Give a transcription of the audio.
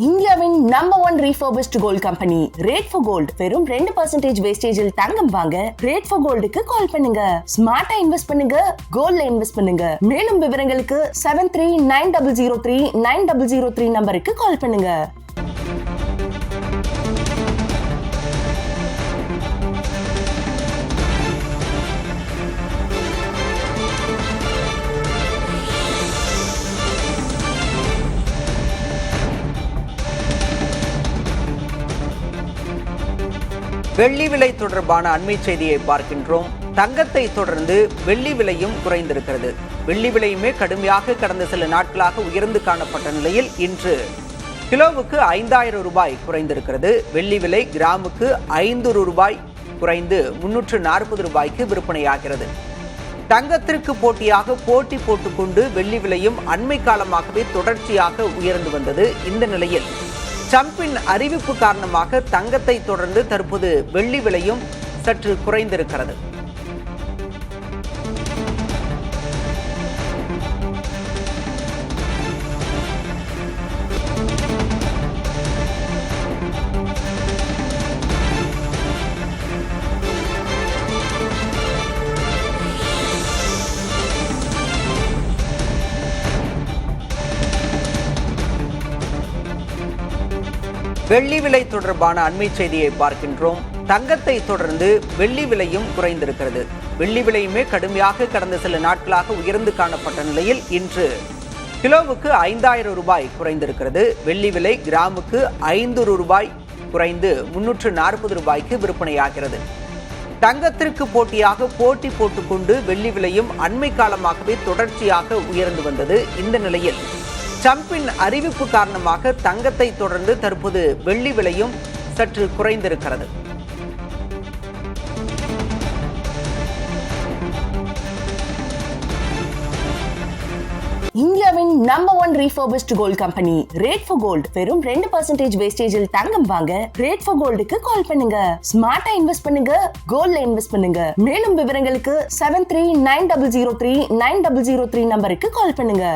இந்தியாவின் number 1 refurbished gold company Rate for Gold வெறும் 2% வேஸ்டேஜில் தங்கம் வாங்க Rate for Goldக்கு கால் பண்ணுங்க. ஸ்மார்ட்டா இன்வெஸ்ட் பண்ணுங்க, கோல்ட்ல இன்வெஸ்ட் பண்ணுங்க. மேலும் விவரங்களுக்கு 7390039003 நம்பருக்கு கால் பண்ணுங்க. வெள்ளி விலை தொடர்பான அண்மை செய்தியை பார்க்கின்றோம். தங்கத்தை தொடர்ந்து வெள்ளி விலையும் குறைந்திருக்கிறது. வெள்ளி விலையுமே கடுமையாக கடந்த சில நாட்களாக உயர்ந்து காணப்பட்ட நிலையில் இன்று கிலோவுக்கு 5000 ரூபாய் குறைந்திருக்கிறது. வெள்ளி விலை கிராமுக்கு 500 ரூபாய் குறைந்து 340 ரூபாய்க்கு விற்பனையாகிறது. தங்கத்திற்கு போட்டியாக போட்டி போட்டுக்கொண்டு வெள்ளி விலையும் அண்மை காலமாகவே தொடர்ச்சியாக உயர்ந்து வந்தது. இந்த நிலையில் ட்ரம்பின் அறிவிப்பு காரணமாக தங்கத்தை தொடர்ந்து தற்போது வெள்ளி விலையும் சற்று குறைந்திருக்கிறது. வெள்ளி விலை தொடர்பான அண்மை செய்தியை பார்க்கின்றோம். தங்கத்தை தொடர்ந்து வெள்ளி விலையும் குறைந்திருக்கிறது. வெள்ளி விலையுமே கடுமையாக கடந்த சில நாட்களாக உயர்ந்து காணப்பட்ட நிலையில் இன்று கிலோவுக்கு 5000 ரூபாய் குறைந்திருக்கிறது. வெள்ளி விலை கிராமுக்கு 500 ரூபாய் குறைந்து 340 ரூபாய்க்கு விற்பனையாகிறது. தங்கத்திற்கு போட்டியாக போட்டி போட்டுக்கொண்டு வெள்ளி விலையும் அண்மை காலமாகவே தொடர்ச்சியாக உயர்ந்து வந்தது. இந்த நிலையில் ட்ரம்பின் அறிவிப்பு காரணமாக தங்கத்தை தொடர்ந்து தற்போது வெள்ளி விலையும் சற்று குறைந்திருக்கிறது. இந்தியாவின் number 1 refurbished gold company Rate for Gold வெறும் 2% வேஸ்டேஜில் தங்கம் வாங்க Rate for Goldக்கு கால் பண்ணுங்க. ஸ்மார்ட்டா இன்வெஸ்ட் பண்ணுங்க, கோல்ட்ல இன்வெஸ்ட் பண்ணுங்க. மேலும் விவரங்களுக்கு 7390039003 நம்பருக்கு கால் பண்ணுங்க.